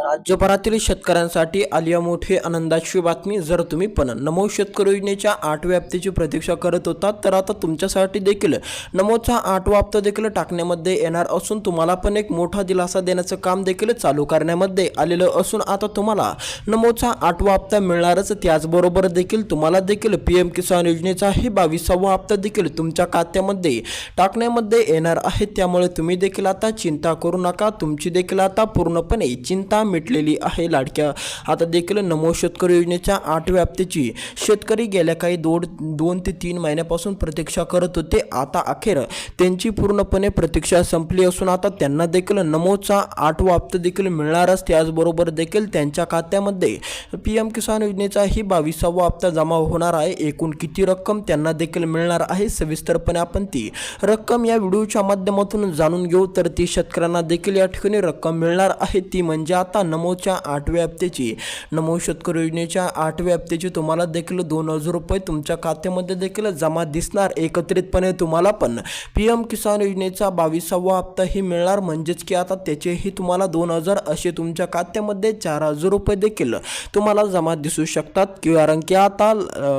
राज्यभरातील शेतकऱ्यांसाठी आली आहे मोठी आनंदाची बातमी। जर तुम्ही पण नमो शेतकरी योजनेच्या 8व्या हप्त्याची प्रतीक्षा करत होता तर आता तुमच्यासाठी देखील नमोचा 8वा हप्ता देखील टाकण्यामध्ये येणार असून तुम्हाला पण एक मोठा दिलासा देण्याचं काम देखील चालू करण्यामध्ये आलेलं असून आता तुम्हाला नमोचा 8वा हप्ता मिळणारच। त्याचबरोबर देखील तुम्हाला देखील पीएम किसान योजनेचा ही 22वा हप्ता देखील तुमच्या खात्यामध्ये टाकण्यामध्ये येणार आहे। त्यामुळे तुम्ही देखील आता चिंता करू नका, तुमची देखील आता पूर्णपणे चिंता मिटलेली आहे। लाडक्या आता देखील नमो शेतकरी योजनेच्या 8व्या हप्त्याची शेतकरी गेल्या काही 2 ते 3 महिन्यापासून प्रतीक्षा करत होते। आता अखेर त्यांची पूर्णपणे प्रतीक्षा संपली असून आता त्यांना देखील नमोचा 8वा हप्ता देखील मिळणारच। त्याचबरोबर देखील त्यांच्या खात्यामध्ये पीएम किसान योजनेचा ही 22वा हप्ता जमा होणार आहे। एकूण किती रक्कम त्यांना देखील मिळणार आहे सविस्तरपणे आपण ती रक्कम या व्हिडिओच्या माध्यमातून जाणून घेऊ। तर ती शेतकऱ्यांना देखील या ठिकाणी रक्कम मिळणार आहे ती म्हणजे आता नमोच्या 8व्या हप्त्याची नमो शेतकरी योजनेच्या 8व्या हप्त्याची तुम्हाला देखील 2000 रुपये तुमच्या खात्यामध्ये देखील जमा दिसणार। एकत्रितपणे तुम्हाला पण पीएम किसान योजनेचा 22वा हप्ता ही मिळणार म्हणजेच की आता त्याचेही तुम्हाला 2000 असे तुमच्या खात्यामध्ये 4000 रुपये देखील तुम्हाला जमा दिसू शकतात। कारण की आता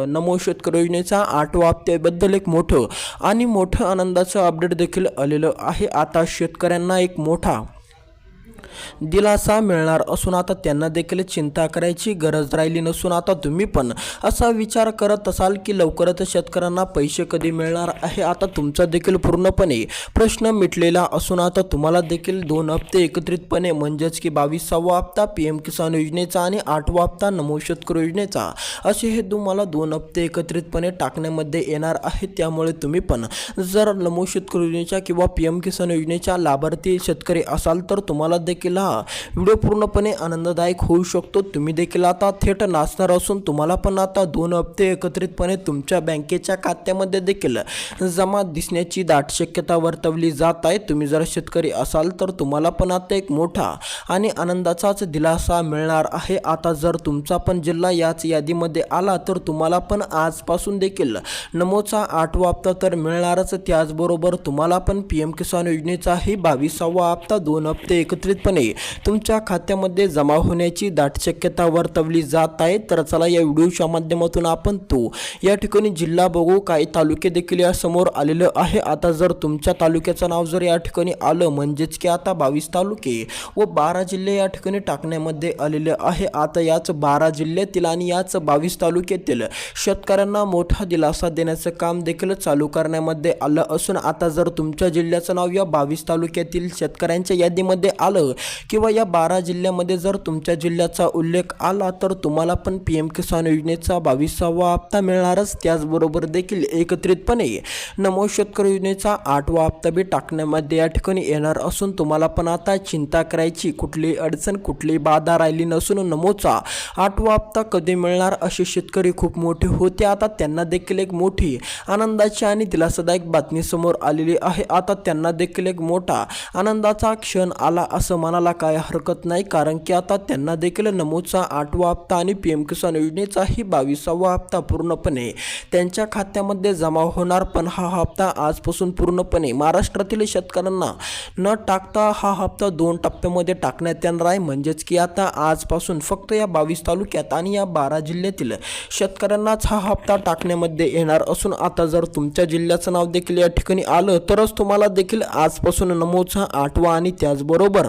नमो शेतकरी योजनेचा 8वा हप्त्याबद्दल एक मोठं आनंदाचं अपडेट देखील आलेलं आहे। आता शेतकऱ्यांना एक मोठा दिलासा मिळणार असून आता त्यांना देखील चिंता करायची गरज राहिली नसून आता तुम्ही पण असा विचार करत असाल की लवकरच शेतकऱ्यांना पैसे कधी मिळणार आहे। आता तुमचा देखील पूर्णपणे प्रश्न मिटलेला असून आता तुम्हाला देखील 2 हप्ते एकत्रितपणे म्हणजेच की 22वा हप्ता पीएम किसान योजनेचा आणि 8वा हप्ता नमो शेतकरी योजनेचा असे हे तुम्हाला 2 हप्ते एकत्रितपणे टाकण्यामध्ये येणार आहे। त्यामुळे तुम्ही पण जर नमो शेतकरी योजनेच्या किंवा पीएम किसान योजनेच्या लाभार्थी शेतकरी असाल तर तुम्हाला देखील हा व्हिडिओ पूर्णपणे आनंददायक होऊ शकतो। तुम्ही देखील आता थेट नाचणार असून तुम्हाला पण आता 2 हप्ते एकत्रितपणे तुमच्या बँकेच्या खात्यामध्ये देखील जमा दिसण्याची दाट शक्यता वर्तवली जात आहे। तुम्ही जर शेतकरी असाल तर तुम्हाला पण आता एक मोठा आणि आनंदाचाच दिलासा मिळणार आहे। आता जर तुमचा पण जिल्हा याच यादीमध्ये आला तर तुम्हाला पण आजपासून देखील नमोचा 8वा हप्ता तर मिळणारच। त्याचबरोबर तुम्हाला पण पीएम किसान योजनेचा ही 22वा हप्ता 2 हप्ते एकत्रितपणे तुमच्या खात्यामध्ये जमा होण्याची दाट शक्यता वर्तवली जात आहे। तर चला या व्हिडिओच्या माध्यमातून आपण या ठिकाणी जिल्हा बघू, काही तालुके देखील या समोर आलेलं आहे। आता जर तुमच्या तालुक्याचं नाव जर या ठिकाणी आलं म्हणजेच की आता 22 तालुके व 12 जिल्हे या ठिकाणी टाकण्यामध्ये आलेले आहे। आता याच 12 जिल्ह्यातील आणि याच 22 तालुक्यातील शेतकऱ्यांना मोठा दिलासा देण्याचं काम देखील चालू करण्यामध्ये आलं असून आता जर तुमच्या जिल्ह्याचं नाव या 22 तालुक्यातील शेतकऱ्यांच्या यादीमध्ये आलं किंवा या 12 जिल्ह्यामध्ये जर तुमच्या जिल्ह्याचा उल्लेख आला तर तुम्हाला पण पीएम किसान योजनेचा 22वा हप्ता मिळणारच। त्याचबरोबर देखील एकत्रितपणे नमो शेतकरी योजनेचा 8वा हप्ता बी टाकण्यामध्ये या ठिकाणी येणार असून तुम्हाला पण आता चिंता करायची कुठली अडचण कुठली बाधा राहिली नसून नमोचा 8वा हप्ता कधी मिळणार असे शेतकरी खूप मोठे होते। आता त्यांना देखील एक मोठी आनंदाची आणि दिलासादायक बातमी समोर आलेली आहे। आता त्यांना देखील एक मोठा आनंदाचा क्षण आला असं म्हणायला काय हरकत नाही, कारण की आता त्यांना देखील नमोचा 8वा हप्ता आणि पीएम किसान योजनेचा ही 22वा हप्ता पूर्णपणे त्यांच्या खात्यामध्ये जमा होणार। पण हा हप्ता आजपासून पूर्णपणे महाराष्ट्रातील शेतकऱ्यांना न टाकता हा हप्ता 2 टप्प्यामध्ये टाकण्यात येणार आहे। म्हणजेच की आता आजपासून फक्त या 22 तालुक्यात आणि या 12 जिल्ह्यातील शेतकऱ्यांनाच हा हप्ता टाकण्यामध्ये येणार असून आता जर तुमच्या जिल्ह्याचं नाव देखील या ठिकाणी आलं तरच तुम्हाला देखील आजपासून नमोचा 8वा आणि त्याचबरोबर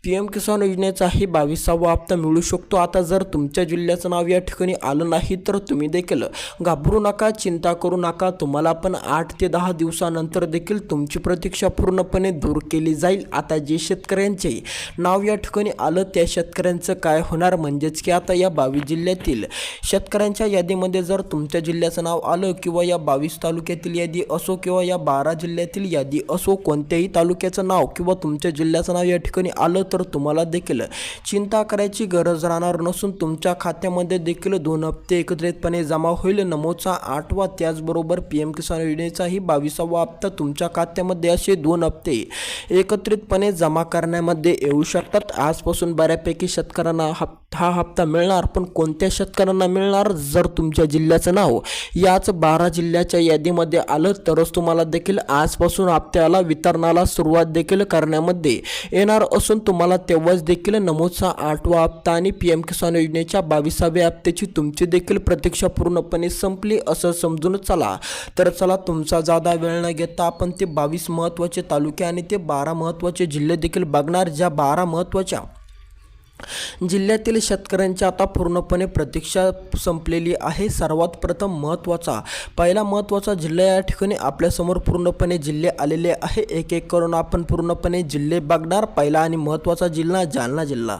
पीएम किसान योजनेचा ही 22वा हप्ता मिळू शकतो। आता जर तुमच्या जिल्ह्याचं नाव या ठिकाणी आलं नाही तर तुम्ही देखील घाबरू नका, चिंता करू नका। तुम्हाला पण 8 ते 10 दिवसानंतर देखील तुमची प्रतीक्षा पूर्णपणे दूर केली जाईल। आता जे शेतकऱ्यांचे नाव या ठिकाणी आलं त्या शेतकऱ्यांचं काय होणार म्हणजेच की आता या 22 जिल्ह्यातील शेतकऱ्यांच्या यादीमध्ये जर तुमच्या जिल्ह्याचं नाव आलं किंवा या 22 तालुक्यातील यादी असो किंवा या 12 जिल्ह्यातील यादी असो, कोणत्याही तालुक्याचं नाव किंवा तुमच्या जिल्ह्याचं नाव या ठिकाणी आलं तर तुम्हाला देखील चिंता करायची गरज राहणार नसून तुमच्या खात्यामध्ये देखील 2 हप्ते एकत्रितपणे जमा होईल। नमोचा 8वा त्याचबरोबर पीएम किसान योजनेचा ही 22वा हप्ता तुमच्या खात्यामध्ये असे 2 हप्ते एकत्रितपणे जमा करण्यामध्ये येऊ शकतात। आजपासून बऱ्यापैकी शेतकऱ्यांना हा हप्ता मिळणार, पण कोणत्या शेतकऱ्यांना मिळणार जर तुमच्या जिल्ह्याचं नाव याच 12 जिल्ह्याच्या यादीमध्ये आलं तरच तुम्हाला देखील आजपासून हप्त्याला वितरणाला सुरुवात देखील करण्यामध्ये येणार असून असून तुम्हाला तेव्हाच देखील नमोचा 8वा हप्ता आणि PM किसान योजनेच्या 22व्या हप्त्याची तुमची देखील प्रतीक्षा पूर्णपणे संपली असं समजून चला. तर चला, तुमचा जादा वेळ न घेता आपण ते 22 महत्त्वाचे तालुके आणि ते 12 महत्त्वाचे जिल्हे देखील बघणार, ज्या 12 महत्त्वाच्या जिल्ह्यातील शेतकऱ्यांची आता पूर्णपणे प्रतीक्षा संपलेली आहे. सर्वात प्रथम पहिला महत्त्वाचा जिल्हा या ठिकाणी आपल्यासमोर पूर्णपणे जिल्हे आलेले आहे. एक एक करून आपण पूर्णपणे जिल्हे बघणार. पहिला आणि महत्त्वाचा जिल्हा जालना जिल्हा.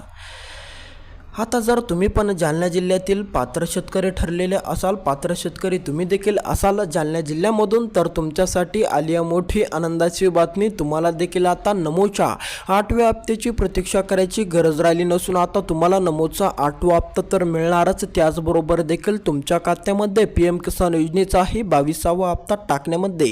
आता जर तुम्ही पण जालना जिल्ह्यातील पात्र शेतकरी ठरलेले असाल, पात्र शेतकरी तुम्ही देखील असाल जालना जिल्ह्यामधून, तर तुमच्यासाठी आली आहे मोठी आनंदाची बातमी. तुम्हाला देखील आता नमोच्या 8व्या हप्त्याची प्रतीक्षा करायची गरज राहिली नसून आता तुम्हाला नमोचा 8वा हप्ता तर मिळणारच. त्याचबरोबर देखील तुमच्या खात्यामध्ये PM किसान योजनेचाही 22वा हप्ता टाकण्यामध्ये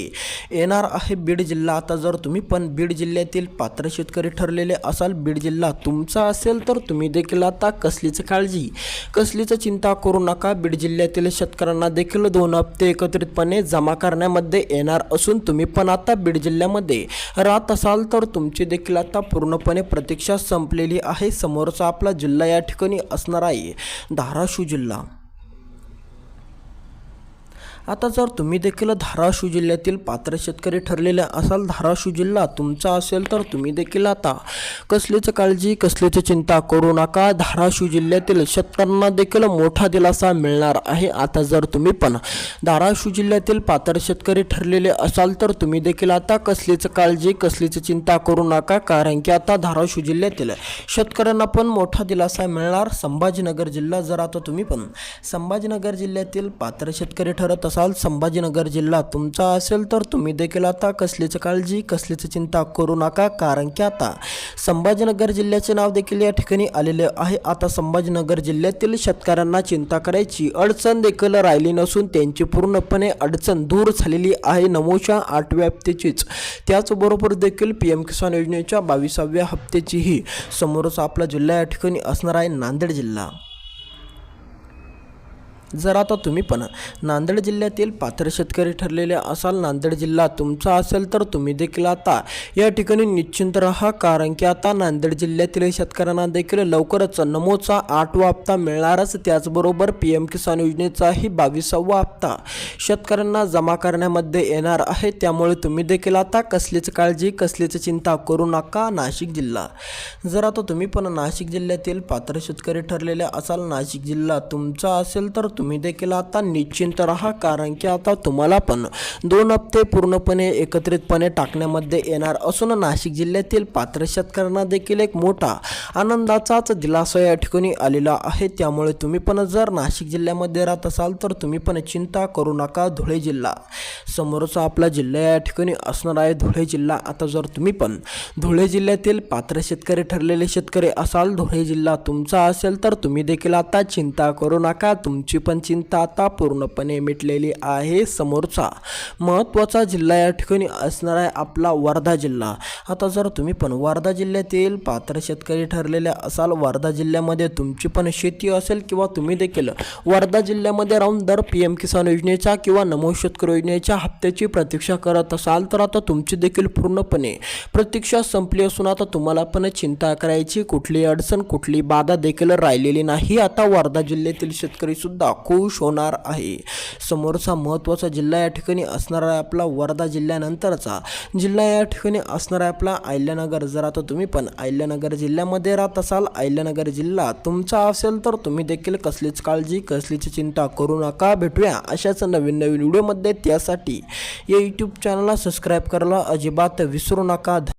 येणार आहे. बीड जिल्हा. आता जर तुम्ही पण बीड जिल्ह्यातील पात्र शेतकरी ठरलेले असाल, बीड जिल्हा तुमचा असेल, तर तुम्ही देखील आता कसलीच काळजी, कसलीच चिंता करू नका. बीड जिल्ह्यातील शेतकऱ्यांना देखील 2 हप्ते एकत्रितपणे जमा करण्यामध्ये येणार असून तुम्ही पण आता बीड जिल्ह्यामध्ये राहत असाल, तर तुमची देखील आता पूर्णपणे प्रतीक्षा संपलेली आहे. समोरचा आपला जिल्हा या ठिकाणी असणार आहे धाराशिव जिल्हा. आता जर तुम्ही देखील धाराशिव जिल्ह्यातील पात्र शेतकरी ठरलेले असाल, धाराशिव जिल्हा तुमचा असेल, तर तुम्ही देखील आता कसलीच काळजी, कसलीच चिंता करू नका. धाराशिव जिल्ह्यातील शेतकऱ्यांना देखील मोठा दिलासा मिळणार आहे. आता जर तुम्ही पण धाराशिव जिल्ह्यातील पात्र शेतकरी ठरलेले असाल, तर तुम्ही देखील आता कसलीच काळजी, कसलीच चिंता करू नका, कारण की आता धाराशिव जिल्ह्यातील शेतकऱ्यांना पण मोठा दिलासा मिळणार. संभाजीनगर जिल्हा. जर आता तुम्ही पण संभाजीनगर जिल्ह्यातील पात्र शेतकरी ठरत असाल, संभाजीनगर जिल्हा तुमचा असेल, तर तुम्ही देखील आता कसलीच काळजी, कसलीच चिंता करू नका, कारण की आता संभाजीनगर जिल्ह्याचे नाव देखील या ठिकाणी आलेले आहे. आता संभाजीनगर जिल्ह्यातील शेतकऱ्यांना चिंता करायची अडचण देखील राहिली नसून त्यांची पूर्णपणे अडचण दूर झालेली आहे नमोच्या 8व्या हप्त्याचीच. त्याचबरोबर देखील PM किसान योजनेच्या 22व्या हप्त्याचीही. समोरचा आपला जिल्हा या ठिकाणी असणार आहे नांदेड जिल्हा. जर आता तुम्ही पण नांदेड जिल्ह्यातील पात्र शेतकरी ठरलेले असाल, नांदेड जिल्हा तुमचा असेल, तर तुम्ही देखील आता या ठिकाणी निश्चिंत राहा, कारण की आता नांदेड जिल्ह्यातील शेतकऱ्यांना देखील लवकरच नमोचा 8वा हप्ता मिळणारच. त्याचबरोबर PM किसान योजनेचाही 22वा हप्ता शेतकऱ्यांना जमा करण्यामध्ये येणार आहे. त्यामुळे तुम्ही देखील आता कसलीच काळजी, कसलीच चिंता करू नका. नाशिक जिल्हा. जर आता तुम्ही पण नाशिक जिल्ह्यातील पात्र शेतकरी ठरलेले असाल, नाशिक जिल्हा तुमचा असेल, तर तुम्ही देखील आता निश्चिंत राहा, कारण की आता तुम्हाला पण 2 हप्ते पूर्णपणे एकत्रितपणे टाकण्यामध्ये येणार असून नाशिक जिल्ह्यातील पात्र शेतकऱ्यांना देखील एक मोठा आनंदाचाच दिलासा या ठिकाणी आलेला आहे. त्यामुळे तुम्ही पण जर नाशिक जिल्ह्यामध्ये राहत असाल, तर तुम्ही पण चिंता करू नका. धुळे जिल्हा. समोरचा आपला जिल्हा या ठिकाणी असणार आहे धुळे जिल्हा. आता जर तुम्ही पण धुळे जिल्ह्यातील पात्र शेतकरी ठरलेले शेतकरी असाल, धुळे जिल्हा तुमचा असेल, तर तुम्ही देखील आता चिंता करू नका. तुमची पण चिंता आता पूर्णपणे मिटलेली आहे. समोरचा महत्त्वाचा जिल्हा या ठिकाणी असणार आहे आपला वर्धा जिल्हा. आता जर तुम्ही पण वर्धा जिल्ह्यातील पात्र शेतकरी ठरलेले असाल, वर्धा जिल्ह्यामध्ये तुमची पण शेती असेल किंवा तुम्ही देखील वर्धा जिल्ह्यामध्ये राहून दर PM किसान योजनेच्या किंवा नमो शेतकरी योजनेच्या हप्त्याची प्रतीक्षा करत असाल, तर आता तुमची देखील पूर्णपणे प्रतीक्षा संपली असून आता तुम्हाला पण चिंता करायची कुठली अडचण, कुठली बाधा देखील राहिलेली नाही. आता वर्धा जिल्ह्यातील शेतकरी सुद्धा खुश होणार आहे. समोरचा महत्त्वाचा जिल्हा या ठिकाणी असणार आहे आपला वर्धा जिल्ह्यानंतरचा जिल्हा या ठिकाणी असणार आहे आपला अहिल्यानगर. जर आता तुम्ही पण अहिल्यानगर जिल्ह्यामध्ये राहत असाल, अहिल्यानगर जिल्हा तुमचा असेल, तर तुम्ही देखील कसलीच काळजी, कसलीच चिंता करू नका. भेटूया अशाच नवीन व्हिडिओमध्ये. त्यासाठी या YouTube चॅनलला सबस्क्राईब करायला अजिबात विसरू नका.